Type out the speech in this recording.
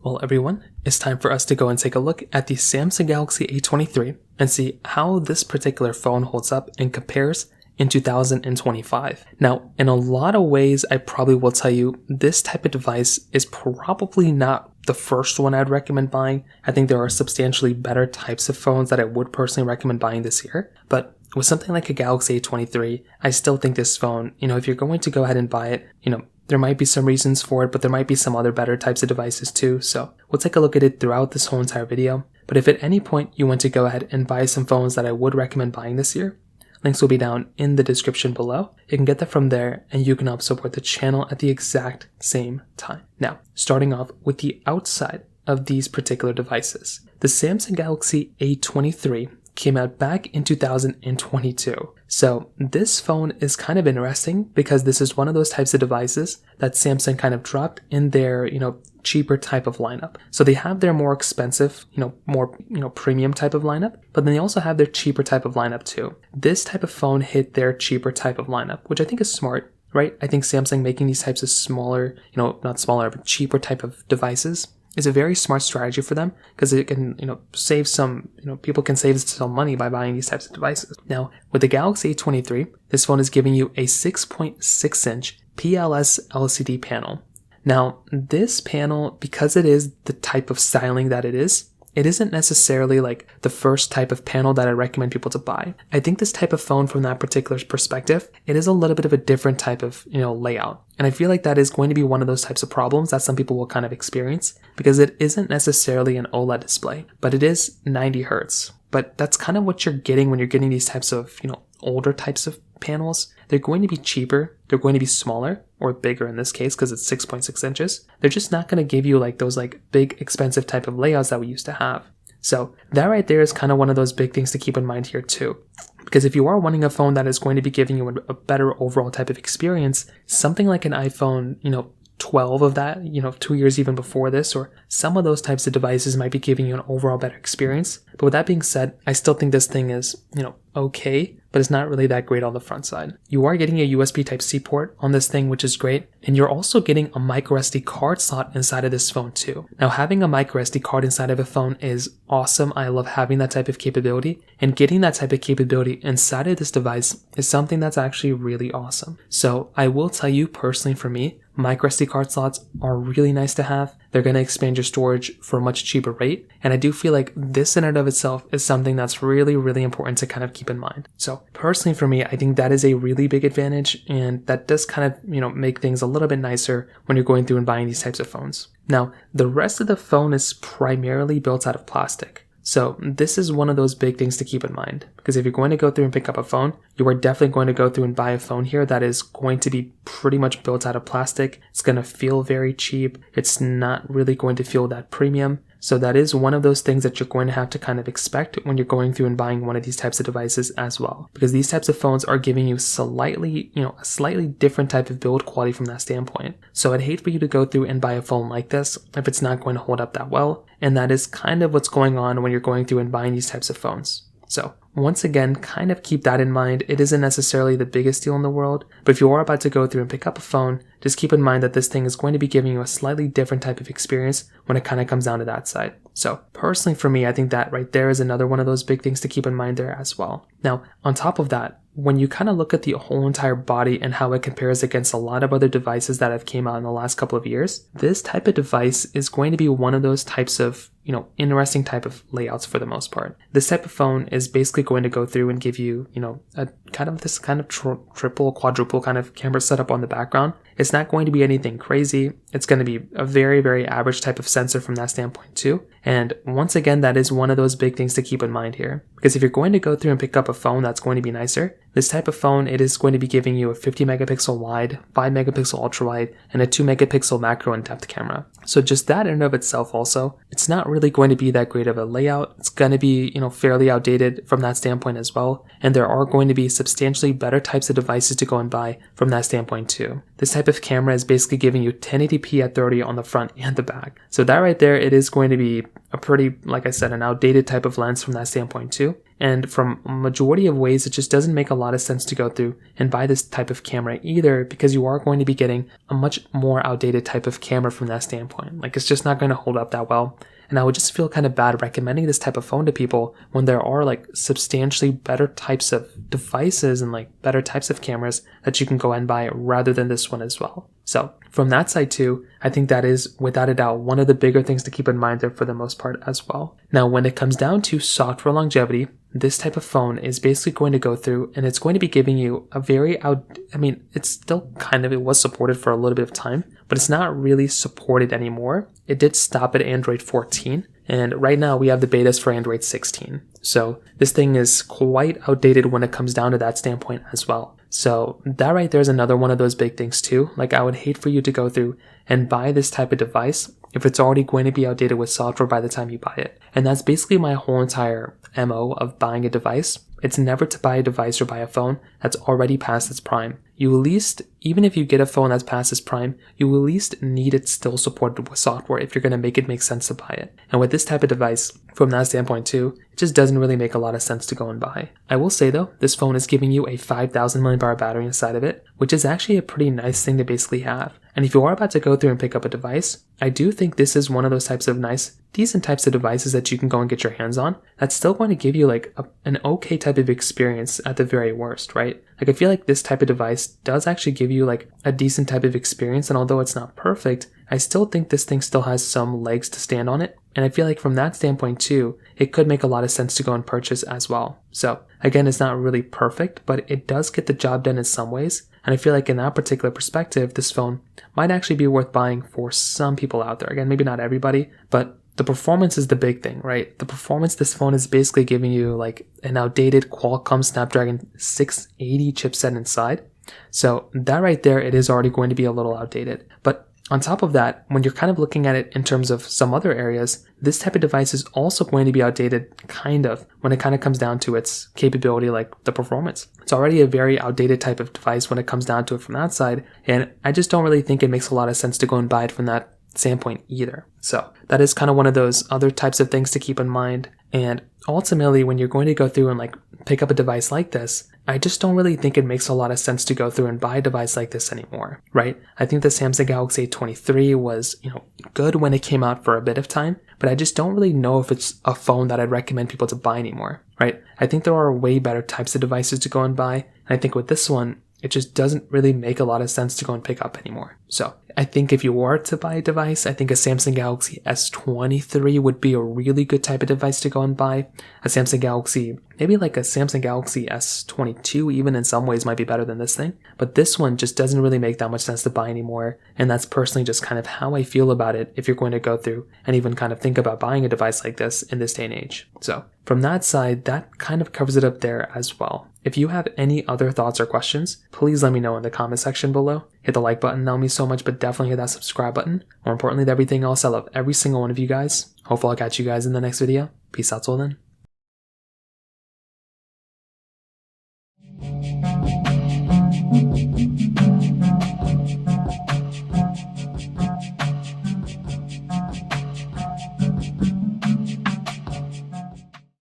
Well, everyone, it's time for us to go and take a look at the Samsung Galaxy A23 and see how this particular phone holds up and compares in 2025. Now, in a lot of ways, I probably will tell you this type of device is probably not the first one I'd recommend buying. I think there are substantially better types of phones that I would personally recommend buying this year. But with something like a Galaxy A23, I still think this phone, if you're going to go ahead and buy it, there might be some reasons for it, but there might be some other better types of devices too. So we'll take a look at it throughout this whole entire video. But if at any point you want to go ahead and buy some phones that I would recommend buying this year, links will be down in the description below. You can get that from there and you can help support the channel at the exact same time. Now, starting off with the outside of these particular devices. The Samsung Galaxy A23 came out back in 2022. So this phone is kind of interesting because this is one of those types of devices that Samsung kind of dropped in their, cheaper type of lineup. So they have their more expensive, more, premium type of lineup, but then they also have their cheaper type of lineup too. This type of phone hit their cheaper type of lineup, which I think is smart, right? I think Samsung making these types of smaller, not smaller, but cheaper type of devices is a very smart strategy for them because it can, save some, people can save some money by buying these types of devices. Now, with the Galaxy A23, this phone is giving you a 6.6-inch PLS LCD panel. Now, this panel, because it is the type of styling that it isn't necessarily like the first type of panel that I recommend people to buy. I think this type of phone from that particular perspective, it is a little bit of a different type of, layout. And I feel like that is going to be one of those types of problems that some people will kind of experience because it isn't necessarily an OLED display, but it is 90 Hertz. But that's kind of what you're getting when you're getting these types of, older types of panels. They're going to be cheaper. They're going to be smaller or bigger in this case because it's 6.6 inches. They're just not going to give you like those like big expensive type of layouts that we used to have. So that right there is kind of one of those big things to keep in mind here too. Because if you are wanting a phone that is going to be giving you a better overall type of experience, something like an iPhone, 12 of that, 2 years even before this, or some of those types of devices might be giving you an overall better experience. But with that being said, I still think this thing is, okay, but it's not really that great on the front side. You are getting a USB Type-C port on this thing, which is great. And you're also getting a microSD card slot inside of this phone too. Now, having a microSD card inside of a phone is awesome. I love having that type of capability. And getting that type of capability inside of this device is something that's actually really awesome. So I will tell you personally, for me, microSD card slots are really nice to have. They're going to expand your storage for a much cheaper rate. And I do feel like this in and of itself is something that's really, really important to kind of keep in mind. So personally for me, I think that is a really big advantage. And that does kind of, make things a little bit nicer when you're going through and buying these types of phones. Now, the rest of the phone is primarily built out of plastic. So this is one of those big things to keep in mind, because if you're going to go through and pick up a phone, you are definitely going to go through and buy a phone here that is going to be pretty much built out of plastic. It's going to feel very cheap. It's not really going to feel that premium. So that is one of those things that you're going to have to kind of expect when you're going through and buying one of these types of devices as well. Because these types of phones are giving you a slightly different type of build quality from that standpoint. So I'd hate for you to go through and buy a phone like this if it's not going to hold up that well. And that is kind of what's going on when you're going through and buying these types of phones. So once again, kind of keep that in mind. It isn't necessarily the biggest deal in the world, but if you are about to go through and pick up a phone, just keep in mind that this thing is going to be giving you a slightly different type of experience when it kind of comes down to that side. So personally for me, I think that right there is another one of those big things to keep in mind there as well. Now, on top of that, when you kind of look at the whole entire body and how it compares against a lot of other devices that have came out in the last couple of years, this type of device is going to be one of those types of, interesting type of layouts for the most part. This type of phone is basically going to go through and give you, a kind of triple, quadruple kind of camera setup on the background. It's not going to be anything crazy. It's going to be a very, very average type of sensor from that standpoint too. And once again, that is one of those big things to keep in mind here. Because if you're going to go through and pick up a phone that's going to be nicer, this type of phone, it is going to be giving you a 50 megapixel wide, 5 megapixel ultra wide, and a 2 megapixel macro and depth camera. So just that in and of itself also, it's not really going to be that great of a layout. It's going to be, fairly outdated from that standpoint as well. And there are going to be substantially better types of devices to go and buy from that standpoint too. This type of camera is basically giving you 1080p at 30 on the front and the back. So that right there, it is going to be a pretty, like I said, an outdated type of lens from that standpoint too. And from a majority of ways, it just doesn't make a lot of sense to go through and buy this type of camera either, because you are going to be getting a much more outdated type of camera from that standpoint. Like, it's just not going to hold up that well. And I would just feel kind of bad recommending this type of phone to people when there are like substantially better types of devices and like better types of cameras that you can go and buy rather than this one as well. So from that side too, I think that is without a doubt one of the bigger things to keep in mind there for the most part as well. Now, when it comes down to software longevity, this type of phone is basically going to go through and it's going to be giving you a very it's still it was supported for a little bit of time, but it's not really supported anymore. It did stop at Android 14, and right now we have the betas for Android 16. So this thing is quite outdated when it comes down to that standpoint as well. So that right there is another one of those big things too. Like, I would hate for you to go through and buy this type of device if it's already going to be outdated with software by the time you buy it. And that's basically my whole entire MO of buying a device. It's never to buy a device or buy a phone that's already past its prime. You at least, even if you get a phone that's past its prime, you at least need it still supported with software if you're going to make it make sense to buy it. And with this type of device, from that standpoint too, it just doesn't really make a lot of sense to go and buy. I will say though, this phone is giving you a 5,000 mAh battery inside of it, which is actually a pretty nice thing to basically have. And if you are about to go through and pick up a device, I do think this is one of those types of nice, decent types of devices that you can go and get your hands on that's still going to give you like an okay type of experience at the very worst, right? Like, I feel like this type of device does actually give you like a decent type of experience, and although it's not perfect, I still think this thing still has some legs to stand on it. And I feel like from that standpoint too, it could make a lot of sense to go and purchase as well. So again, it's not really perfect, but it does get the job done in some ways. And I feel like in that particular perspective, this phone might actually be worth buying for some people out there. Again, maybe not everybody, but the performance is the big thing, right? The performance, this phone is basically giving you like an outdated Qualcomm Snapdragon 680 chipset inside. So that right there, it is already going to be a little outdated. But on top of that, when you're kind of looking at it in terms of some other areas, this type of device is also going to be outdated when it kind of comes down to its capability, like the performance. It's already a very outdated type of device when it comes down to it from that side, and I just don't really think it makes a lot of sense to go and buy it from that standpoint either. So that is kind of one of those other types of things to keep in mind. And ultimately, when you're going to go through and like pick up a device like this, I just don't really think it makes a lot of sense to go through and buy a device like this anymore, right? I think the Samsung Galaxy A23 was, good when it came out for a bit of time, but I just don't really know if it's a phone that I'd recommend people to buy anymore, right? I think there are way better types of devices to go and buy, and I think with this one, it just doesn't really make a lot of sense to go and pick up anymore. So I think if you were to buy a device, I think a Samsung Galaxy S23 would be a really good type of device to go and buy. A Samsung Galaxy, maybe like a Samsung Galaxy S22 even in some ways might be better than this thing. But this one just doesn't really make that much sense to buy anymore. And that's personally just kind of how I feel about it if you're going to go through and even kind of think about buying a device like this in this day and age. So from that side, that kind of covers it up there as well. If you have any other thoughts or questions, please let me know in the comment section below. Hit the like button, that would mean so much, but definitely hit that subscribe button. More importantly than everything else, I love every single one of you guys. Hopefully I'll catch you guys in the next video. Peace out till then.